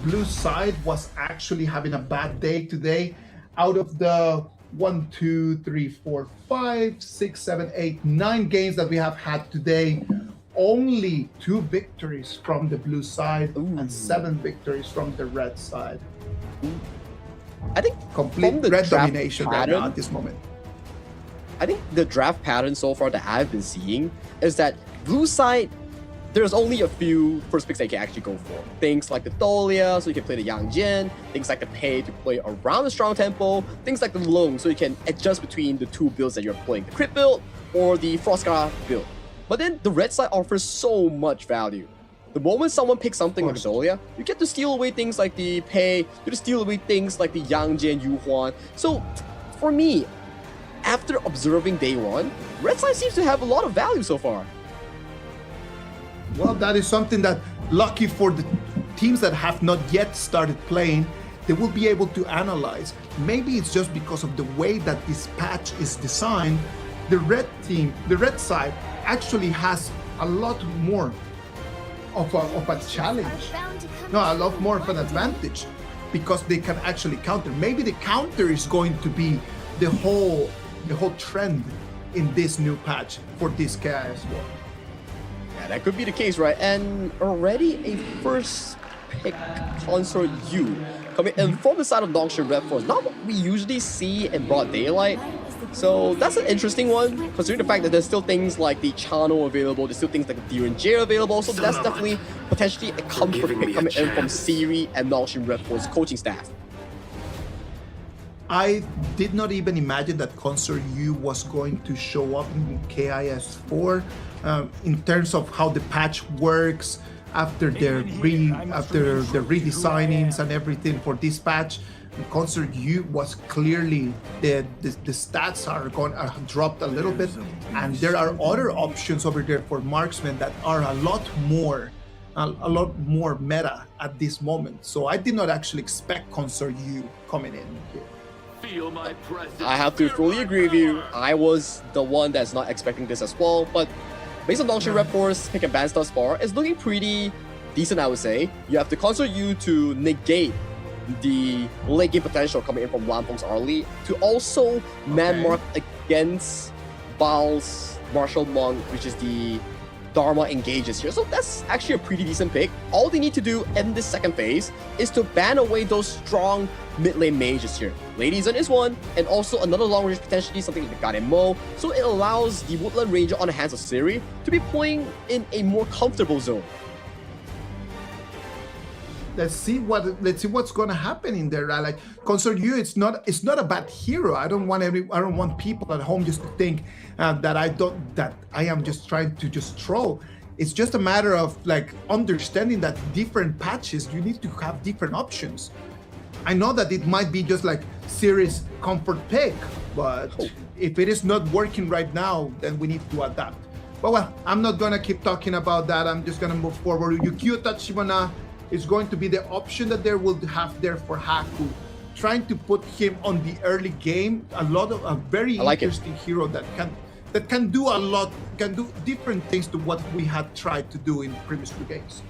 blue side was actually having a bad day today. Out of the 1, 2, 3, 4, 5, 6, 7, 8, 9 games that we have had today, only 2 victories from the blue side and 7 victories from the red side. I think complete red domination right now at this moment. I think the draft pattern so far that I've been seeing is that blue side, there's only a few first picks that you can actually go for. Things like the Thalia, so you can play the Yang Jin. Things like the Pei to play around the strong tempo. Things like the Lung, so you can adjust between the 2 builds that you're playing, the crit build or the Frostgar build. But then the red side offers so much value. The moment someone picks something like Thalia, you get to steal away things like the Pei, you get to steal away things like the Yang Jin, Yu Huan. So for me, after observing day 1, red side seems to have a lot of value so far. Well, that is something that, lucky for the teams that have not yet started playing, they will be able to analyze. Maybe it's just because of the way that this patch is designed. The red team, the red side, actually has a lot more of a challenge. No, a lot more of an advantage because they can actually counter. Maybe the counter is going to be the whole trend in this new patch for this guy as well. Yeah, that could be the case, right? And already a first pick Consort U coming in from the side of NONGSHIM REDFORCE. Not what we usually see in broad daylight. So that's an interesting one, considering the fact that there's still things like the Chano available, there's still things like the Deer J available, so that's definitely potentially a comfort pick coming in from Siri and NONGSHIM REDFORCE coaching staff. I did not even imagine that Consort U was going to show up in KIS4 in terms of how the patch works after the redesignings and everything for this patch. Consort U was clearly the stats are dropped a little bit, and there are other options over there for marksmen that are a lot more meta at this moment. So I did not actually expect Consort U coming in here. I have to fully agree with you. I was the one that's not expecting this as well, but based on NONGSHIM REDFORCE pick and bans thus far, it's looking pretty decent, I would say. You have the Consort U to negate the late game potential coming in from Lampong's early, to also man mark against Baal's Martial Monk, which is the Dharma engages here. So that's actually a pretty decent pick. All they need to do in this second phase is to ban away those strong mid lane mages here. Lady Zhen is one, and also another long range, potentially something like the Guardian Mo. So it allows the Woodland Ranger on the hands of Siri to be playing in a more comfortable zone. Let's see what's gonna happen in there. Like Consort U, it's not a bad hero. I don't want people at home just to think that I am just trying to just troll. It's just a matter of like understanding that different patches you need to have different options. I know that it might be just like Siri's comfort pick, but if it is not working right now, then we need to adapt. But well, I'm not gonna keep talking about that. I'm just gonna move forward. Yukio Tachibana is going to be the option that they will have there for Haku, trying to put him on the early game. A very interesting hero that can do a lot, can do different things to what we had tried to do in previous 2 games.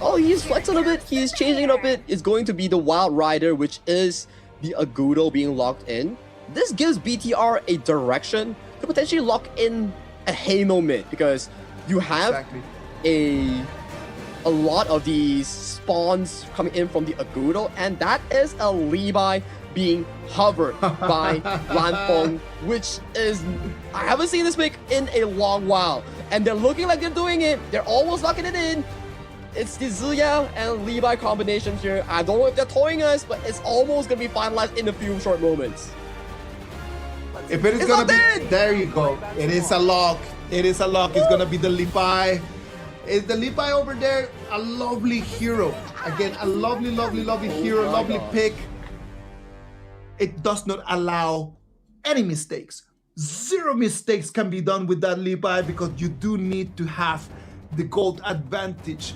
Oh, he's flexing a bit, he's changing it a bit. It's going to be the Wild Rider, which is the Agudo being locked in. This gives BTR a direction to potentially lock in a Halo mid, because you have a lot of these spawns coming in from the Agudo, and that is a Levi being hovered by Lanfeng, which is, I haven't seen this pick in a long while, and they're looking like they're doing it. They're almost locking it in. It's the Ziyao and Levi combination here. I don't know if they're toying us, but it's almost gonna be finalized in a few short moments. If it is gonna be, there you go. It is a lock. It is a lock. It's gonna be the Levi. Is the Levi over there a lovely hero? Again, a lovely hero, lovely pick. It does not allow any mistakes. 0 mistakes can be done with that Levi, because you do need to have the gold advantage.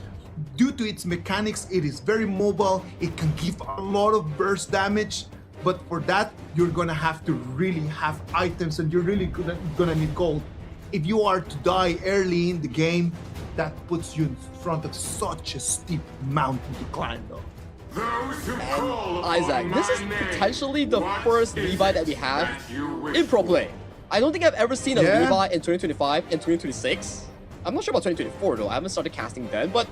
Due to its mechanics, it is very mobile. It can give a lot of burst damage, but for that, you're gonna have to really have items, and you're really gonna need gold. If you are to die early in the game, that puts you in front of such a steep mountain to climb, though. And Isaac, this is potentially the first Levi that we have in pro play. I don't think I've ever seen a Levi in 2025 and 2026. I'm not sure about 2024 though. I haven't started casting then, but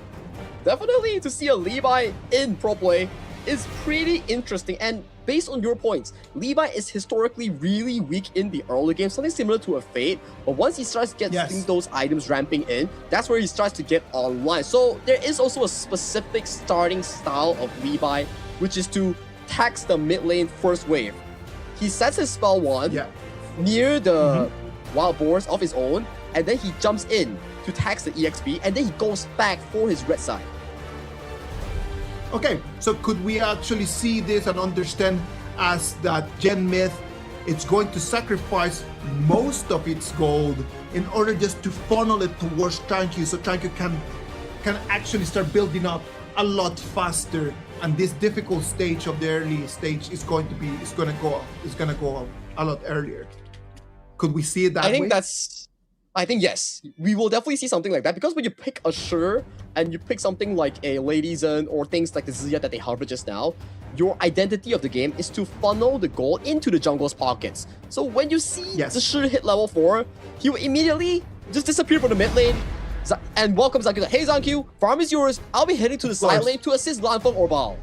definitely to see a Levi in pro play is pretty interesting. And based on your points, Levi is historically really weak in the early game, something similar to a Fate. But once he starts getting those items ramping in, that's where he starts to get online. So there is also a specific starting style of Levi, which is to tax the mid lane first wave. He sets his spell wand near the wild boars of his own, and then he jumps in to tax the EXP, and then he goes back for his red side. Okay, so could we actually see this and understand as that Gen Myth, it's going to sacrifice most of its gold in order just to funnel it towards Tranquil, so Tranquil can actually start building up a lot faster, and this difficult stage of the early stage is going to go a lot earlier. Could we see it that way? I think yes, we will definitely see something like that, because when you pick a shooter and you pick something like a Lady Zen or things like the Zia that they harbored just now, your identity of the game is to funnel the gold into the jungle's pockets. So when you see the shooter hit level 4, he will immediately just disappear from the mid lane and welcome Zanku. Like, hey Zanku, farm is yours. I'll be heading to the side lane to assist Lanfeng or Bao.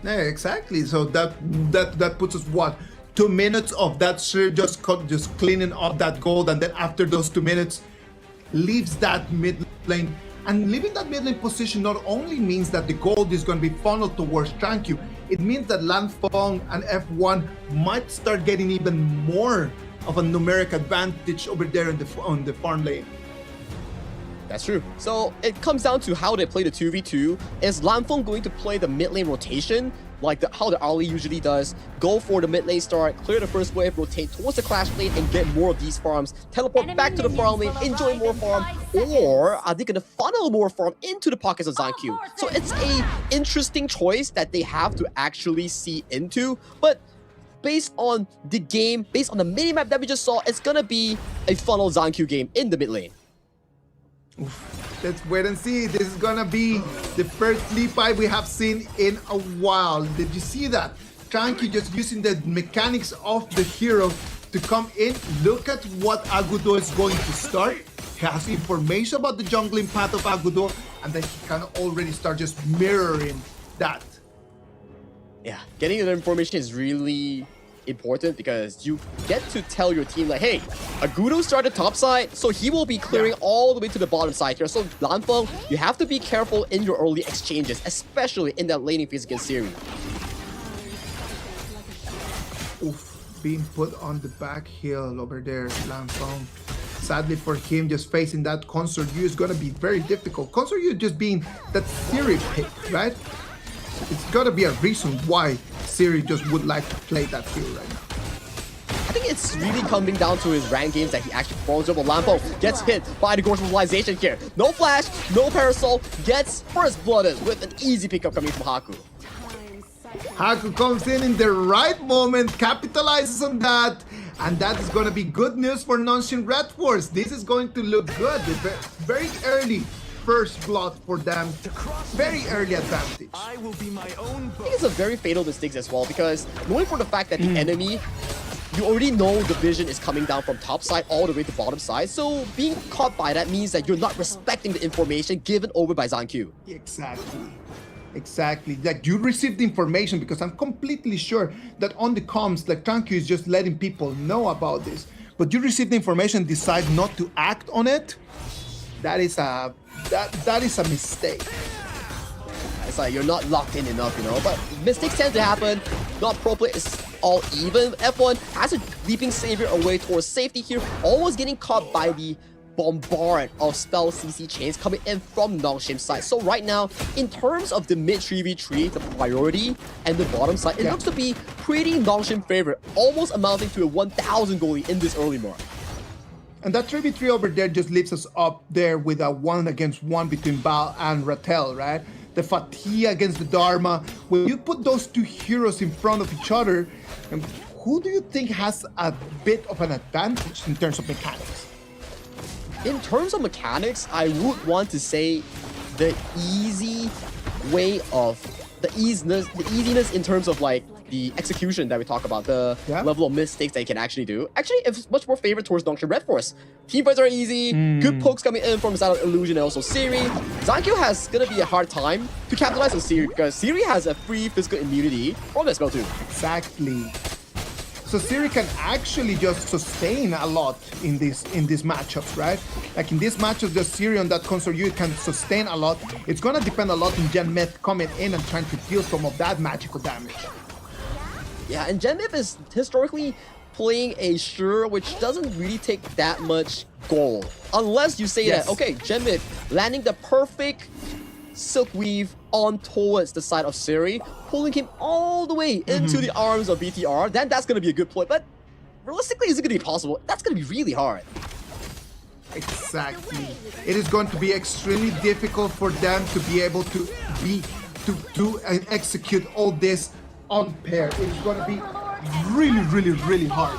Yeah, exactly. So that puts us what? 2 minutes of that shit just cleaning up that gold, and then after those 2 minutes leaves that mid lane. And leaving that mid lane position not only means that the gold is going to be funneled towards Tranquil, it means that Lanfeng and F1 might start getting even more of a numeric advantage over there on the farm lane. That's true. So it comes down to how they play the 2v2. Is Lanfeng going to play the mid lane rotation, like how the Ali usually does, go for the mid lane start, clear the first wave, rotate towards the clash lane and get more of these farms, teleport back to the farm lane, enjoy more farm, or are they going to funnel more farm into the pockets of Zanku? So it's a interesting choice that they have to actually see into, but based on the game, based on the minimap that we just saw, it's going to be a funnel Zanku game in the mid lane. Let's wait and see. This is gonna be the first Levi we have seen in a while. Did you see that? Tranquil just using the mechanics of the hero to come in. Look at what Agudo is going to start. He has information about the jungling path of Agudo, and then he can already start just mirroring that. Yeah, getting the information is really important, because you get to tell your team like, hey, Agudo started top side, so he will be clearing all the way to the bottom side here. So Lanfeng, you have to be careful in your early exchanges, especially in that laning phase against Siri. Oof, being put on the back hill over there, Lanfeng. Sadly for him, just facing that Consort U is gonna be very difficult. Consort U just being that Siri pick, right? It's gotta be a reason why Siri just would like to play that hero right now. I think it's really coming down to his rank games that he actually performs over. Lampo gets hit by the Gorge Mobilization here. No flash, no parasol, gets first blooded with an easy pickup coming from Haku. Haku comes in the right moment, capitalizes on that, and that is going to be good news for NONGSHIM REDFORCE. This is going to look good. Very early first blood for them, very early advantage. I think it's a very fatal mistake as well, because knowing for the fact that the enemy, you already know the vision is coming down from top side all the way to bottom side, so being caught by that means that you're not respecting the information given over by Zanku. Exactly. Like, you received the information, because I'm completely sure that on the comms, like, Tranquil is just letting people know about this, but you received the information, decide not to act on it. That is a mistake. It's like you're not locked in enough, you know, but mistakes tend to happen. Not pro play is all even. F1 has a leaping savior away towards safety here, almost getting caught by the bombard of spell CC chains coming in from NONGSHIM's side. So right now, in terms of the mid 3v3, the priority and the bottom side, it looks to be pretty NONGSHIM favorite, almost amounting to a 1,000 goalie in this early mark. And that 3v3 over there just leaves us up there with a 1-against-1 between Bao and Rattel, right? The Fatigue against the Dharma. When you put those two heroes in front of each other, who do you think has a bit of an advantage in terms of mechanics? In terms of mechanics, I would want to say the easy way of the easiness in terms of like the execution that we talk about, the level of mistakes that you can actually do. Actually, it's much more favored towards NONGSHIM REDFORCE. Team fights are easy, good pokes coming in from Silent Illusion and also Siri. ZanQ has gonna be a hard time to capitalize on Siri because Siri has a free physical immunity from that spell too. Exactly. So Siri can actually just sustain a lot in these matchups, right? Like in this matchup, just Siri on that console unit can sustain a lot. It's gonna depend a lot on Gen Myth coming in and trying to deal some of that magical damage. Yeah, and Gen Myth is historically playing a Sure, which doesn't really take that much gold. Unless you say that, okay, Gen Myth landing the perfect Silk Weave on towards the side of Siri, pulling him all the way into the arms of BTR, then that's going to be a good play. But realistically, is it going to be possible? That's going to be really hard. Exactly. It is going to be extremely difficult for them to be able to do and execute all this on pair. It's going to be really hard.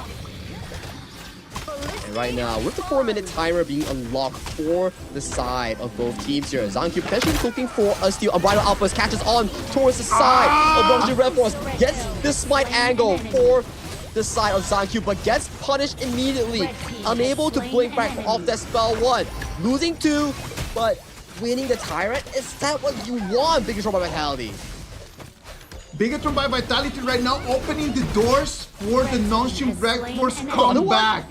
And right now, with the 4-minute timer being unlocked for the side of both teams here, ZanQ potentially looking for a steal. Unbridled Outburst catches on towards the side of NONGSHIM REDFORCE, gets the smite angle for the side of ZanQ, but gets punished immediately. Unable to blink back off that spell 1. Losing 2, but winning the Tyrant. Is that what you want, BIGETRON by Vitality? BIGETRON by Vitality right now opening the doors for the NONGSHIM REDFORCE comeback.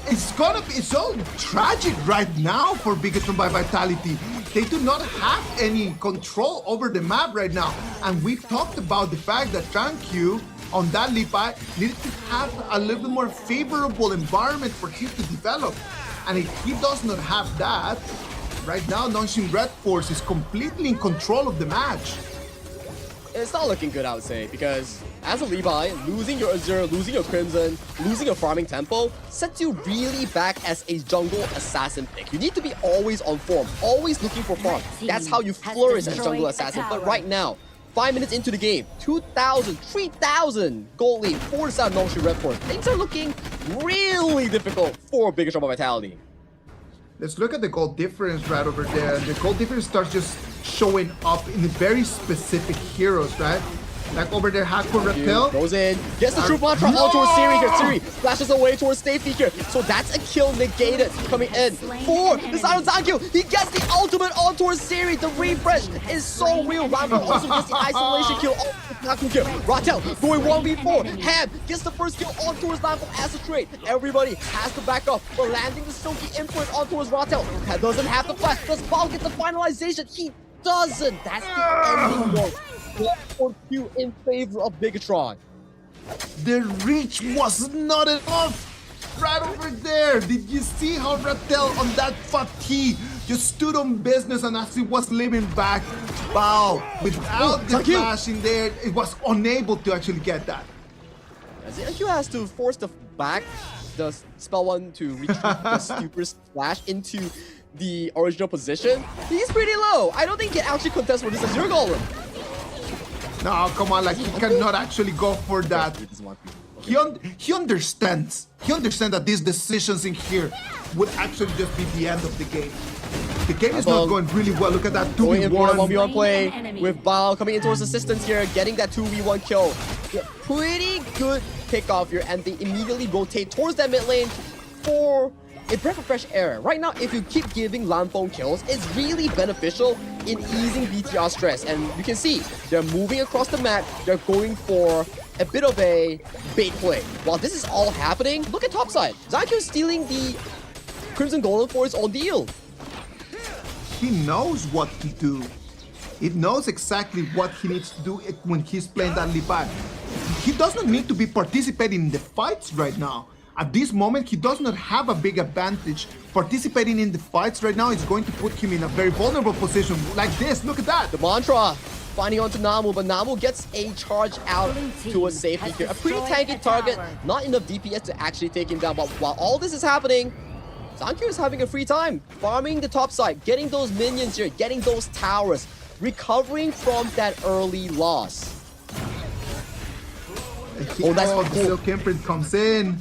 It's so tragic right now for BIGETRON by Vitality. They do not have any control over the map right now. And we've talked about the fact that ZanQ on that Lipai needed to have a little bit more favorable environment for him to develop. And if he does not have that, right now NONGSHIM REDFORCE is completely in control of the match. It's not looking good, I would say, because as a Levi, losing your Azure, losing your Crimson, losing your farming tempo sets you really back as a jungle assassin pick. You need to be always on form, always looking for farm. That's how you flourish as jungle assassin. But right now, 5 minutes into the game, 2,000, 3,000 gold lead for the side of NONGSHIM REDFORCE. Things are looking really difficult for BIGETRON by Vitality. Let's look at the gold difference right over there. The gold difference starts just showing up in very specific heroes, right? Like over there, Hardcore Repel goes in, gets the True Mantra on towards Siri here. Siri flashes away towards Safety here. So that's a kill negated coming in for the side of ZanQ. He gets the ultimate on towards Siri. The refresh is so real. Rambo also gets the isolation kill on here. Ratel going 1v4. Ham gets the first kill on towards Lampo as a trade. Everybody has to back up, but landing the Silky Influence on towards Ratel. That doesn't have the flash. Does Bao get the finalization? He doesn't. That's the ending goal. 4-2 in favor of BIGETRON. The reach was not enough. Right over there. Did you see how Ratel on that fatigue just stood on business, and as he was leaving back, wow, without the flash in there, it was unable to actually get that. ZanQ has to force the spell 1 to retrieve the super splash into the original position. He's pretty low. I don't think he can actually contest for this Azure Golem. No, come on, like he cannot actually go for that. He understands. He understands that these decisions in here would actually just be the end of the game. The game is not going really well. Look at that 2v1. 1v1 play with Bao coming in towards assistance here, getting that 2v1 kill. Yeah, pretty good kickoff here, and they immediately rotate towards that mid lane for a breath of fresh air. Right now, if you keep giving Lamphone kills, it's really beneficial in easing BTR stress. And you can see, they're moving across the map, they're going for a bit of a bait play. While this is all happening, look at topside. ZanQ is stealing the Crimson Golem for his own deal. He knows what to do. He knows exactly what he needs to do when he's playing that Lipai. He does not need to be participating in the fights right now. At this moment, he does not have a big advantage. Participating in the fights right now is going to put him in a very vulnerable position like this. Look at that. The Mantra finding onto Namu, but Namu gets a charge out to a safety here. A pretty tanky target, not enough DPS to actually take him down. But while all this is happening, ZanQ is having a free time, farming the top side, getting those minions here, getting those towers, recovering from that early loss. The Silk Imprint comes in.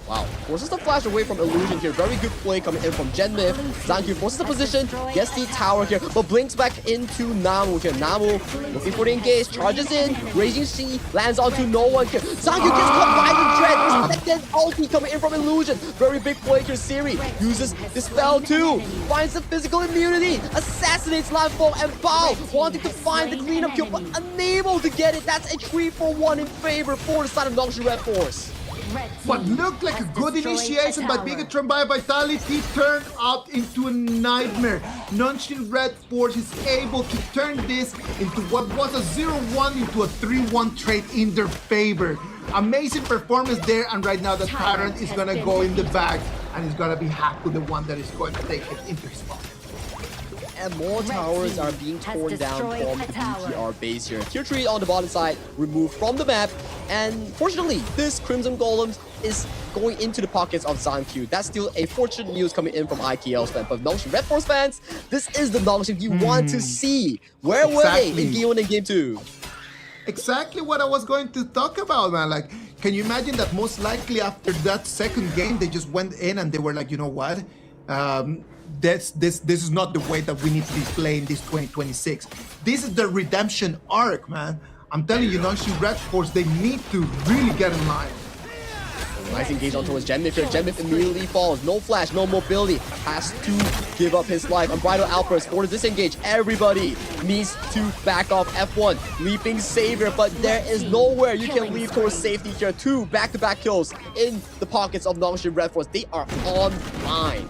Wow, forces the flash away from Illusion here. Very good play coming in from Genmith. Zankyu forces the position, gets the tower here, but blinks back into Namu here. Namu looking for the engage, charges in, Raging Sea lands onto no one here. Zankyu gets caught by the Dread. Second ulti coming in from Illusion. Very big play here. Siri uses the spell too, finds the physical immunity, assassinates Landfall, and Bao wanting to find the cleanup kill, but unable to get it. That's a 3-for-1 in favor for the side of NONGSHIM Red Force. What looked like a good initiation by BIGETRON by Vitality turned out into a nightmare. NONGSHIM Red Force is able to turn this into what was a 0-1 into a 3-1 trade in their favor. Amazing performance there, and right now the Tyrant is gonna go in the back, and it's gonna be Haku the one that is going to take it into his spot. And more towers are being torn down from the BTR base here. Tier 3 on the bottom side, removed from the map. And fortunately, this Crimson Golem is going into the pockets of Zankyu. That's still a fortunate news coming in from IKL's fans. But NONGSHIM Red Force fans, this is the NONGSHIM you want to see. Where were they in Game 1 and Game 2? Exactly what I was going to talk about, man. Like, can you imagine that most likely after that second game, they just went in and they were like, you know what? This is not the way that we need to be playing this 2026. This is the redemption arc, man. I'm telling you, NONGSHIM Red Force, they need to really get in line. Nice engage on towards Genmith here. Genmith immediately falls. No flash, no mobility. Has to give up his life. Unbridled outburst for the disengage. Everybody needs to back off F1. Leaping Savior, but there is nowhere you can leap towards safety here. 2 back-to-back kills in the pockets of NONGSHIM Red Force. They are on line.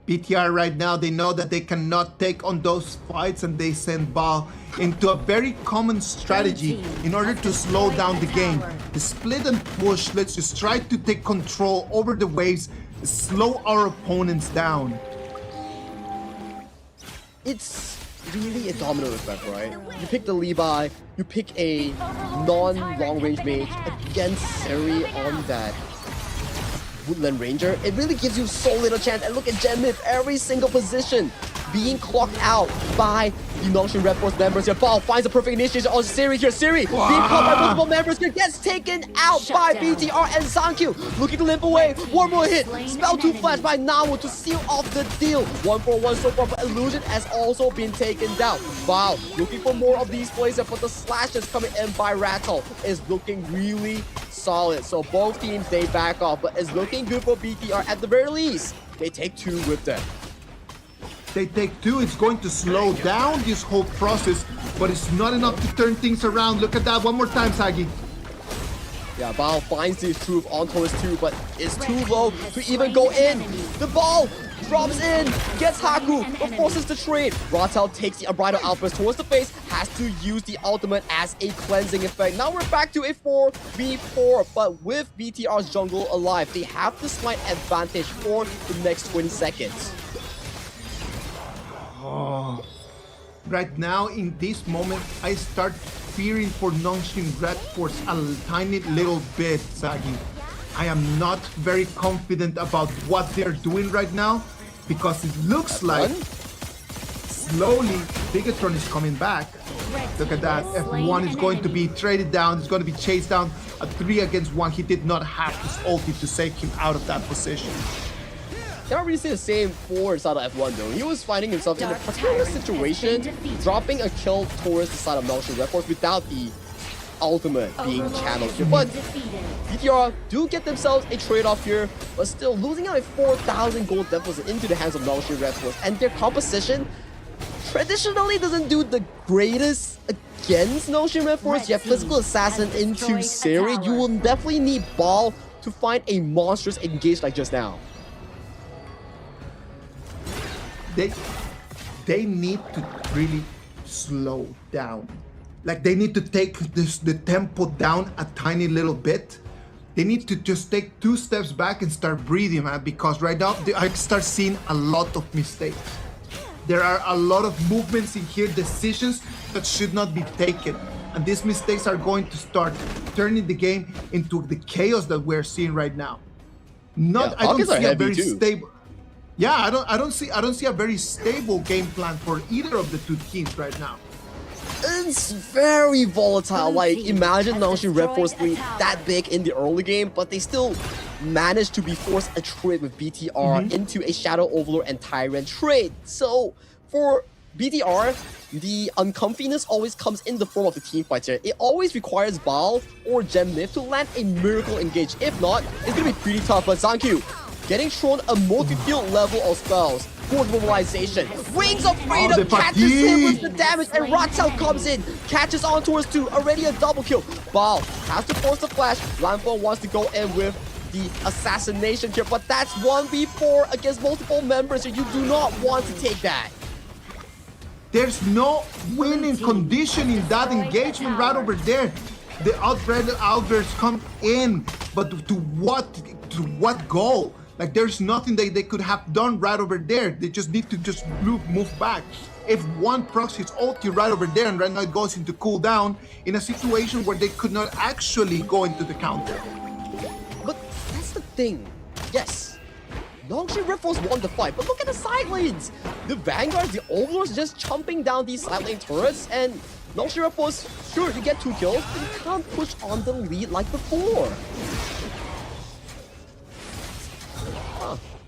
BTR right now, they know that they cannot take on those fights, and they send Bao into a very common strategy in order to slow down the game. The split and push, let's just try to take control over the waves, slow our opponents down. It's really a domino effect, right? You pick the Levi, you pick a non-long range mage against Seri on that Woodland Ranger. It really gives you so little chance. And look at Genmith, every single position being clocked out by the NONGSHIM Red Force members here. Bao finds a perfect initiation on Siri here. Siri being caught by multiple members here, gets taken out by BTR and Zankyu. Looking to limp away. One more hit. Spell 2 flash by Namu to seal off the deal. 1-for-1 so far, but Illusion has also been taken down. Bao looking for more of these plays, but the slashes coming in by Rattle is looking really solid. So both teams, they back off, but it's looking good for BTR. At the very least, they take 2 with them. They take 2, it's going to slow down this whole process, but it's not enough to turn things around. Look at that one more time, Sagi. Yeah, Bao finds the truth on towards 2, but it's too low to even go in. The ball drops in, gets Haku, but forces the trade. Ratel takes the Unbridled Outburst towards the face, has to use the ultimate as a cleansing effect. Now we're back to a 4v4, but with BTR's jungle alive, they have the slight advantage for the next 20 seconds. Oh, right now, in this moment, I start fearing for NONGSHIM Red Force a tiny little bit, Sagi. I am not very confident about what they're doing right now, because it looks like slowly BIGETRON is coming back. Look at that. F1 is going to be traded down. It's going to be chased down. A 3 against 1. He did not have his ulti to save him out of that position. Can't really say the same for the side of F1 though. He was finding himself in a particular situation, dropping a kill towards the side of NONGSHIM Red Force without the ultimate being channeled here. But BTR do get themselves a trade-off here, but still losing out a 4,000 gold deficit into the hands of NONGSHIM Red Force. And their composition traditionally doesn't do the greatest against NONGSHIM Red Force. You have Physical Assassin into Seri. You will definitely need Ball to find a monstrous engage like just now. They need to really slow down. Like, they need to take the tempo down a tiny little bit. They need to just take 2 steps back and start breathing, man, because right now I start seeing a lot of mistakes. There are a lot of movements in here, decisions that should not be taken. And these mistakes are going to start turning the game into the chaos that we're seeing right now. I don't see a very stable. Yeah, I don't see a very stable game plan for either of the 2 teams right now. It's very volatile. Like, imagine NONGSHIM REDFORCE lead that big in the early game, but they still managed to be forced a trade with BTR into a Shadow Overlord and Tyrant trade. So, for BTR, the uncomfiness always comes in the form of the team fights here. It always requires Baal or Gem Myth to land a miracle engage. If not, it's gonna be pretty tough. But ZanQ getting thrown a multi-field level of spells. Forward mobilization. Wings of Freedom catches him with the damage, and Rotel comes in, catches on towards 2, already a double kill. Baal has to force the flash. Lanfeng wants to go in with the assassination here, but that's 1v4 against multiple members, so you do not want to take that. There's no winning condition in that engagement right over there. The outbursts come in, but to what goal? Like, there's nothing they could have done right over there. They just need to just move back. If one procs his ulti right over there and right now it goes into cooldown in a situation where they could not actually go into the counter. But that's the thing. Yes, NONGSHIM REDFORCE won the fight, but look at the side lanes. The Vanguards, the Overlords just chomping down these side lane turrets, and NONGSHIM REDFORCE, sure, you get 2 kills, but you can't push on the lead like before.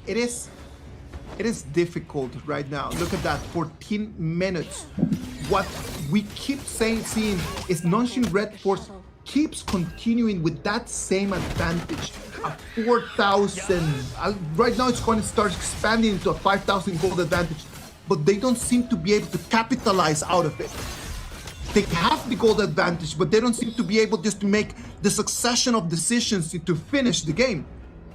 It is difficult right now. Look at that, 14 minutes. What we keep seeing is NONGSHIM REDFORCE keeps continuing with that same advantage. A 4,000, right now it's going to start expanding into a 5,000 gold advantage, but they don't seem to be able to capitalize out of it. They have the gold advantage, but they don't seem to be able just to make the succession of decisions to finish the game.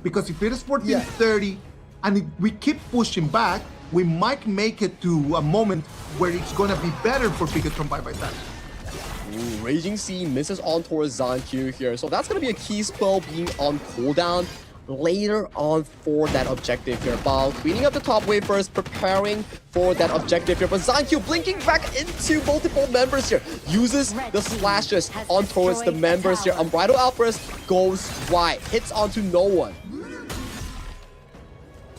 Because if it is 14-30, and if we keep pushing back, we might make it to a moment where it's gonna be better for BIGETRON by that. Ooh, Raging Sea misses on towards ZanQ here, so that's gonna be a key spell being on cooldown later on for that objective here. Baal cleaning up the top wave first, preparing for that objective here, but ZanQ blinking back into multiple members here, uses the slashes on towards the members here. Unbridled Outburst goes wide, hits onto no one.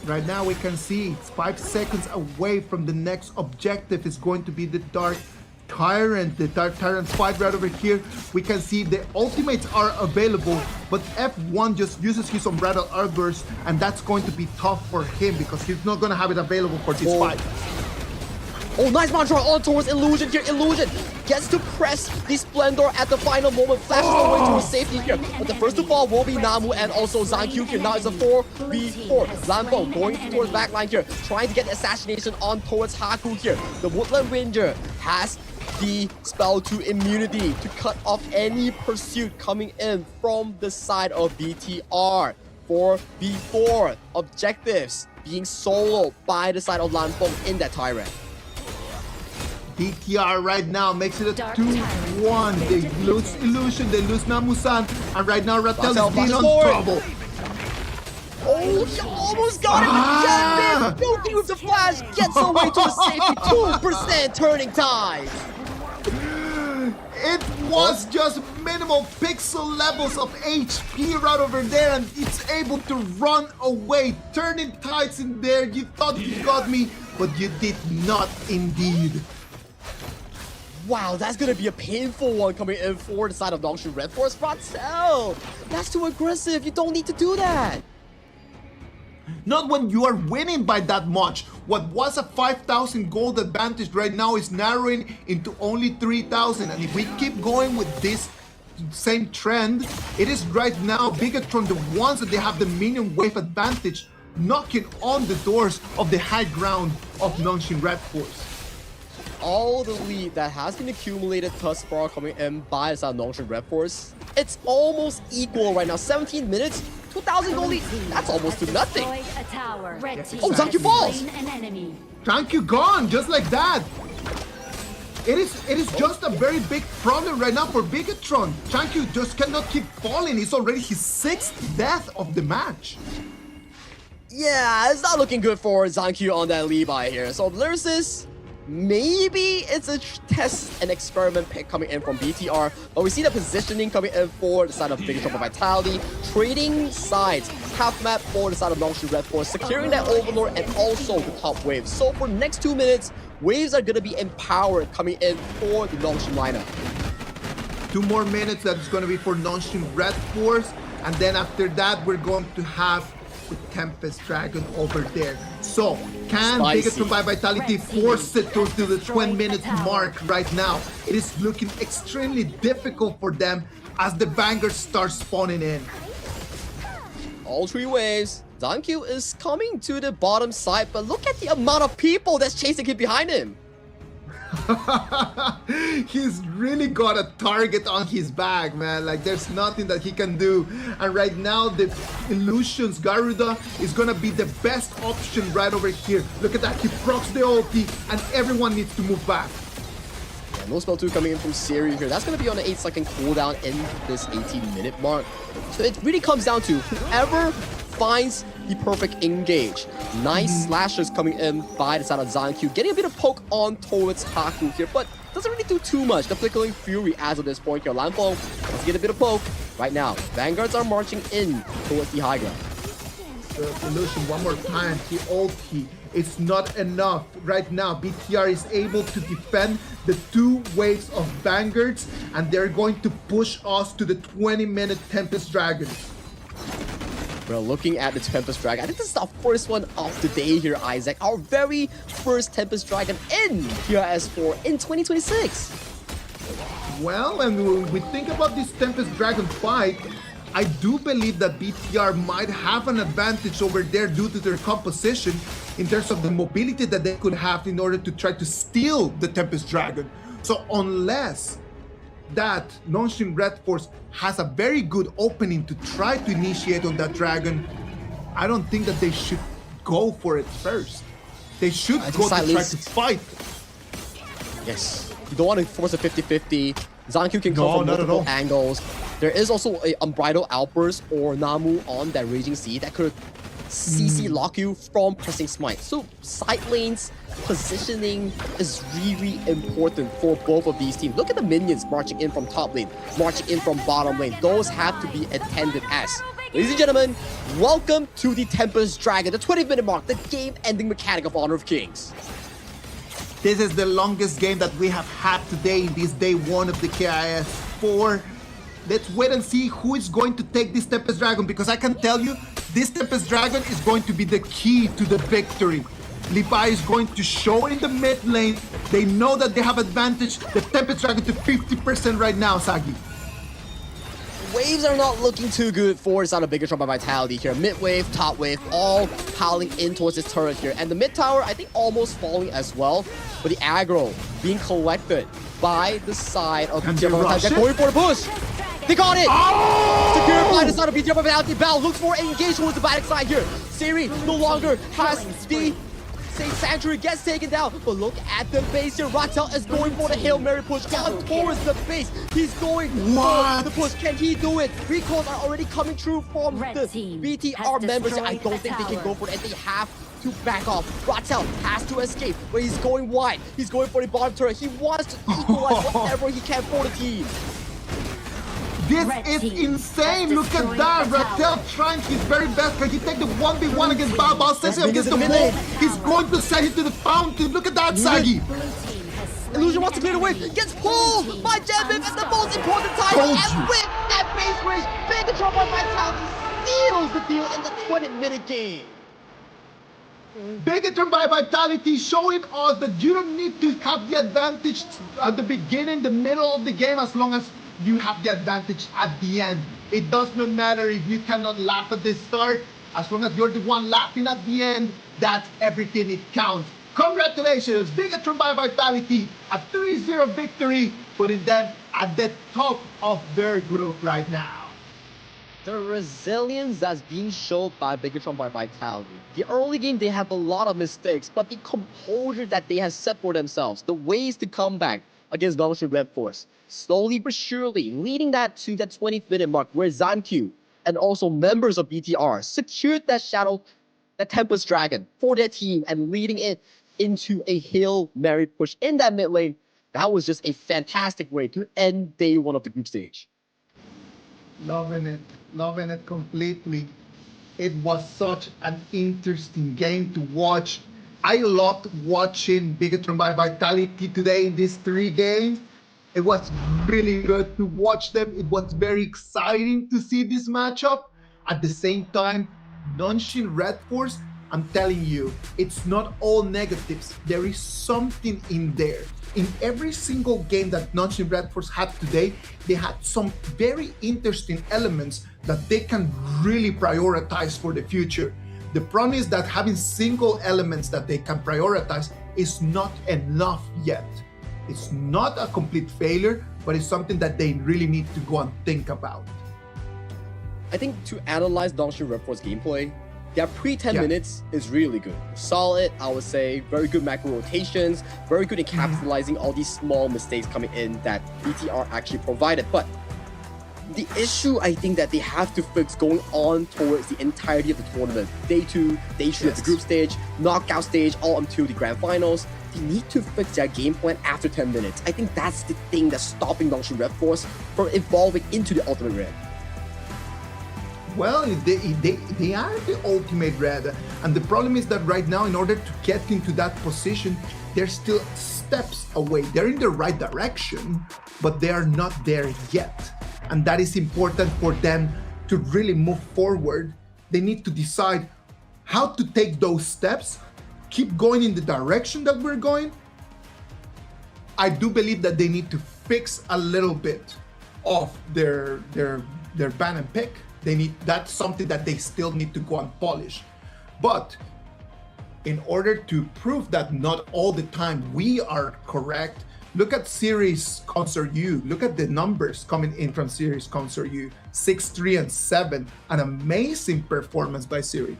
Right now we can see it's 5 seconds away from the next objective. Is going to be the Dark Tyrant. The Dark Tyrant fight right over here. We can see the ultimates are available, but F1 just uses his Unbridled Outburst, and that's going to be tough for him because he's not going to have it available for this fight. Oh, nice mantra on towards Illusion here. Illusion gets to press the Splendor at the final moment, flashes away towards safety here. But the first to fall will be Namu and also ZanQ here. Now it's a 4v4. Lanfeng going towards backline here, trying to get the assassination on towards Haku here. The Woodland Ranger has the spell to immunity to cut off any pursuit coming in from the side of BTR. 4v4 objectives being soloed by the side of Lanfeng in that Tyrant. BTR right now makes it a 2-1. They lose Illusion, they lose Namu-san, and right now Rotel is being on trouble. Oh, he almost got it! Filthy with the flash, gets away to the safety, 2% turning tide. It was just minimal pixel levels of HP right over there, and it's able to run away. Turning tides in there, you thought you got me, but you did not indeed. Wow, that's gonna be a painful one coming in for the side of NONGSHIM REDFORCE. Rotel, that's too aggressive. You don't need to do that. Not when you are winning by that much. What was a 5,000 gold advantage right now is narrowing into only 3,000. And if we keep going with this same trend, it is right now BIGETRON, the ones that they have the minion wave advantage, knocking on the doors of the high ground of NONGSHIM REDFORCE. All the lead that has been accumulated thus far coming in by the side of NONGSHIM REDFORCE, it's almost equal right now. 17 minutes, 2,000 gold lead. That's almost to nothing. Oh, ZanQ falls! ZanQ gone, just like that. It is just a very big problem right now for BIGETRON. ZanQ just cannot keep falling. It's already his 6th death of the match. Yeah, it's not looking good for ZanQ on that lead by here. So Lyricist Maybe it's a test and experiment pick coming in from BTR, but we see the positioning coming in for the side of BIGETRON Vitality, trading sides, half map for the side of NONGSHIM REDFORCE, securing that Overlord and also the top wave. So for the next 2 minutes, waves are going to be empowered coming in for the NONGSHIM lineup. 2 more minutes, that's going to be for NONGSHIM REDFORCE, and then after that we're going to have the Tempest Dragon over there. So can BIGETRON by Vitality force it to the 20 minutes mark right now? It is looking extremely difficult for them as the Vanguard starts spawning in. All 3 waves. ZanQ is coming to the bottom side, but look at the amount of people that's chasing him behind him. He's really got a target on his back, man. Like, there's nothing that he can do. And right now, the Illusions Garuda is gonna be the best option right over here. Look at that, he procs the ulti, and everyone needs to move back. Yeah, no spell 2 coming in from Siri here. That's gonna be on an 8-second cooldown in this 18-minute mark. So it really comes down to whoever finds the perfect engage. Nice slashes coming in by the side of ZanQ, getting a bit of poke on towards Haku here, but doesn't really do too much. The Flickering Fury as of this point here. Lampo, let's get a bit of poke. Right now, Vanguards are marching in towards the high ground. The Illusion one more time, he ulti. It's not enough. Right now, BTR is able to defend the 2 waves of Vanguards, and they're going to push us to the 20-minute Tempest Dragon. We're looking at the Tempest Dragon. I think this is our first one of the day here, Isaac. Our very first Tempest Dragon in TRS4 in 2026. Well, and when we think about this Tempest Dragon fight, I do believe that BTR might have an advantage over there due to their composition in terms of the mobility that they could have in order to try to steal the Tempest Dragon. So unless that NONGSHIM REDFORCE has a very good opening to try to initiate on that dragon, I don't think that they should go for it first. They should go to try to fight. Yes, you don't want to force a 50-50. ZanQ can come from multiple angles. There is also a Unbridled Outburst or Namu on that Raging Sea that could CC lock you from pressing Smite. So side lanes positioning is really important for both of these teams. Look at the minions marching in from top lane, marching in from bottom lane. Those have to be attended as. Ladies and gentlemen, welcome to the Tempest Dragon, the 20-minute mark, the game-ending mechanic of Honor of Kings. This is the longest game that we have had today in this day 1 of the KIS 4. Let's wait and see who is going to take this Tempest Dragon, because I can tell you, this Tempest Dragon is going to be the key to the victory. Levi is going to show in the mid lane. They know that they have advantage. The Tempest Dragon to 50% right now, Sagi. Waves are not looking too good for the side of BIGETRON by Vitality here. Mid wave, top wave, all piling in towards this turret here. And the mid tower, I think, almost falling as well. But the aggro being collected by the side of BTR by Vitality. They're going for the push. They got it! Oh! Secured by the side of BTR by Vitality. Bell looks for engage towards the back side here. Siri no longer has the Sanctuary, gets taken down, but look at the base here. Rattel is going for the Hail Mary push on towards the base. He's going for the push. Can he do it? Recalls are already coming through from the BTR members. I don't think they can go for it, and they have to back off. Rattel has to escape, but he's going wide. He's going for the bottom turret. He wants to equalize whatever he can for the team. This is insane. Look at that. Rattel trying his very best. Can he take the 1v1 against Bao? Sets him against the wall. He's going to send him to the fountain. Look at that, Sagi. Illusion wants to clear the wave. Gets pulled by Jebib at the most important time. And with that base race, BIGETRON by Vitality seals the deal in the 20-minute game. BIGETRON by Vitality showing us that you don't need to have the advantage at the beginning, the middle of the game, as long as you have the advantage at the end. It does not matter if you cannot laugh at the start. As long as you're the one laughing at the end, that's everything, it counts. Congratulations, BIGETRON by Vitality, a 3-0 victory, putting them at the top of their group right now. The resilience that's being shown by BIGETRON by Vitality. The early game, they have a lot of mistakes, but the composure that they have set for themselves, the ways to come back against NONGSHIM REDFORCE, slowly but surely leading that to that 20th-minute mark where ZanQ and also members of BTR secured that Tempest Dragon for their team and leading it into a Hail Mary push in that mid lane. That was just a fantastic way to end day one of the group stage. Loving it completely. It was such an interesting game to watch. I loved watching BIGETRON by Vitality today in these 3 games. It was really good to watch them. It was very exciting to see this matchup. At the same time, NONGSHIM REDFORCE, I'm telling you, it's not all negatives. There is something in there. In every single game that NONGSHIM REDFORCE had today, they had some very interesting elements that they can really prioritize for the future. The problem is that having single elements that they can prioritize is not enough yet. It's not a complete failure, but it's something that they really need to go and think about. I think to analyze NONGSHIM REDFORCE gameplay, their pre-10 minutes is really good. Solid, I would say. Very good macro rotations. Very good in capitalizing all these small mistakes coming in that BTR actually provided. But the issue I think that they have to fix going on towards the entirety of the tournament, day 2, day 3 of the group stage, knockout stage, all until the grand finals, they need to fix their game plan after 10 minutes. I think that's the thing that's stopping NONGSHIM REDFORCE from evolving into the Ultimate Red. Well, they are the Ultimate Red, and the problem is that right now, in order to get into that position, they're still steps away. They're in the right direction, but they are not there yet. And that is important for them to really move forward. They need to decide how to take those steps, keep going in the direction that we're going. I do believe that they need to fix a little bit of their ban and pick. That's something that they still need to go and polish. But in order to prove that not all the time we are correct, look at Series Concert U. Look at the numbers coming in from Series Concert U. 6, 3, and 7. An amazing performance by Siri.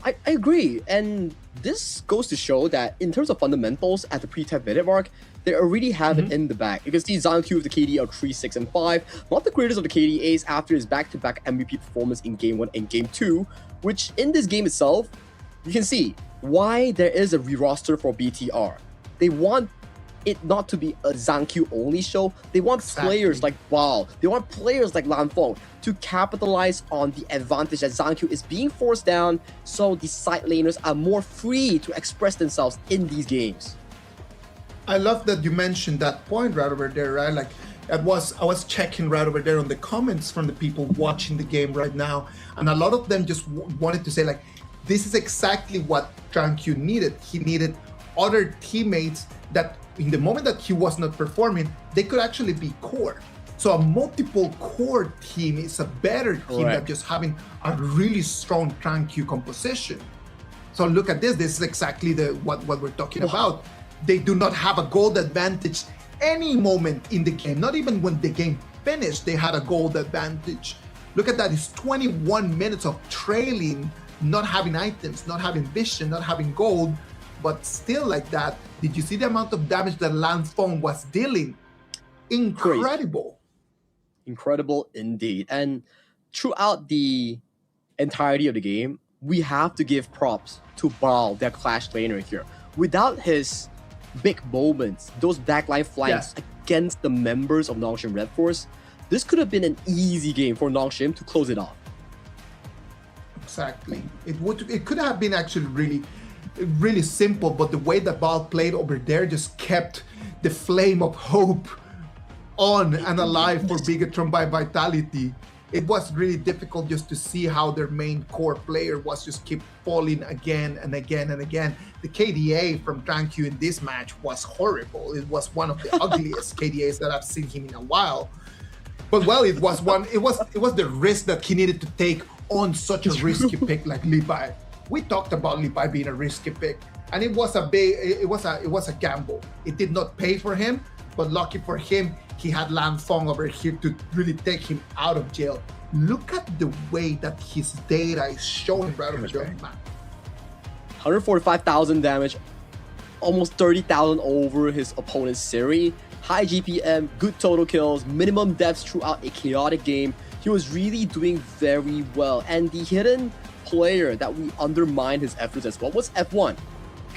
I agree, and this goes to show that in terms of fundamentals at the pre-10 minute mark, they already have it in the bag. You can see ZhongQ with the KD of 3, 6, and 5, not the greatest of the KDAs after his back-to-back MVP performance in Game 1 and Game 2, which in this game itself, you can see why there is a re-roster for BTR. They want it not to be a ZhongQ only show. They want players like Bao, they want players like Lanfeng to capitalize on the advantage that ZhongQ is being forced down, so the side laners are more free to express themselves in these games. I love that you mentioned that point right over there, right? Like I was checking right over there on the comments from the people watching the game right now, and a lot of them just wanted to say like, this is exactly what ZhongQ needed. He needed other teammates that in the moment that he was not performing, they could actually be core. So a multiple core team is a better team than just having a really strong ZhongQ composition. So look at this. This is exactly what we're talking about. They do not have a gold advantage any moment in the game. Not even when the game finished, they had a gold advantage. Look at that. It's 21 minutes of trailing, not having items, not having vision, not having gold, but still like that. Did you see the amount of damage that Lanfeng was dealing? Incredible. Incredible indeed. And throughout the entirety of the game, we have to give props to Bao, their Clash laner here. Without his big moments, those backline flanks against the members of NONGSHIM REDFORCE, this could have been an easy game for NONGSHIM to close it off. Exactly. It could have been actually really simple, but the way that Bao played over there just kept the flame of hope on and alive for BIGETRON by Vitality. It was really difficult just to see how their main core player was just keep falling again and again and again. The KDA from ZhongQ in this match was horrible. It was one of the ugliest KDAs that I've seen him in a while. But well, it was the risk that he needed to take on such a risky pick like Li Bai. We talked about Li Bai being a risky pick, and it was a gamble. It did not pay for him, but lucky for him, he had Lanfeng over here to really take him out of jail. Look at the way that his data is showing right over there, man. 145,000 damage, almost 30,000 over his opponent's Siri. High GPM, good total kills, minimum deaths throughout a chaotic game. He was really doing very well. And the hidden player that we undermined his efforts as well was F1.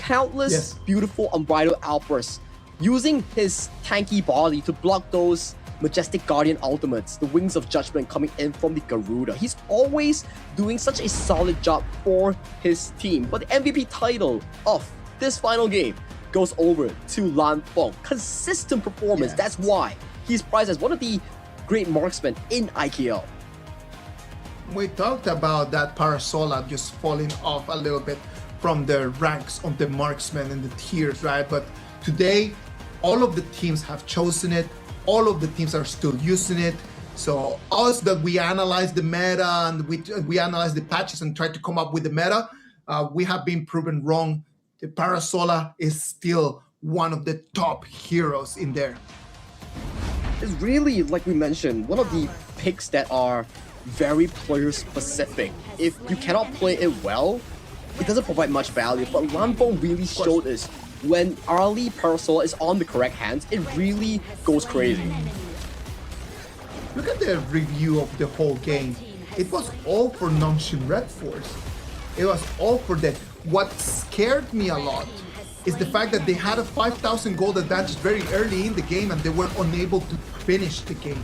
countless Yes. beautiful unbridled outbursts, using his tanky body to block those majestic Guardian ultimates, the Wings of Judgment coming in from the Garuda. He's always doing such a solid job for his team. But the MVP title of this final game goes over to Lan Feng. Consistent performance, Yes. that's why he's prized as one of the great marksmen in IKL. We talked about that Parasola just falling off a little bit from the ranks of the marksmen and the tiers, right? But today, all of the teams have chosen it. All of the teams are still using it. So us that we analyze the meta and we analyze the patches and try to come up with the meta, we have been proven wrong. The Parasola is still one of the top heroes in there. It's really, like we mentioned, one of the picks that are very player specific. If you cannot play it well, it doesn't provide much value. But Lan Feng really showed us when early Parasola is on the correct hands, it really goes crazy. Look at the review of the whole game. It was all for NONGSHIM REDFORCE. It was all for that. What scared me a lot is the fact that they had a 5,000 gold advantage very early in the game and they were unable to finish the game.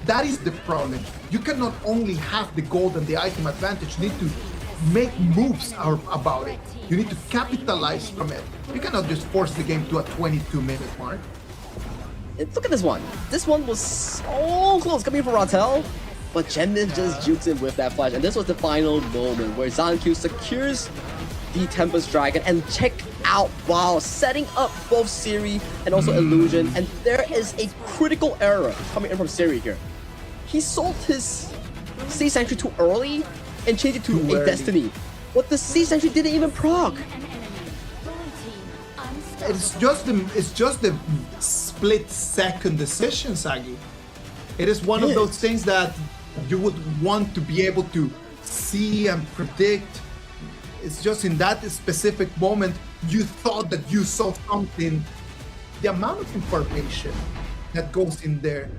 That is the problem. You cannot only have the gold and the item advantage, you need to make moves about it. You need to capitalize from it. You cannot just force the game to a 22-minute mark. Look at this one. This one was so close coming from Ratel, but Genmin just jukes in with that flash. And this was the final moment where ZanQ secures the Tempest Dragon. And check out, wow, setting up both Siri and also Illusion. And there is a critical error coming in from Siri here. He sold his Sea Sanctuary too early and changed it to Too a early. Destiny. But the Sea Sanctuary didn't even proc. It's just the split-second decision, Sagi. It is one of those things that you would want to be able to see and predict. It's just in that specific moment you thought that you saw something. The amount of information that goes in there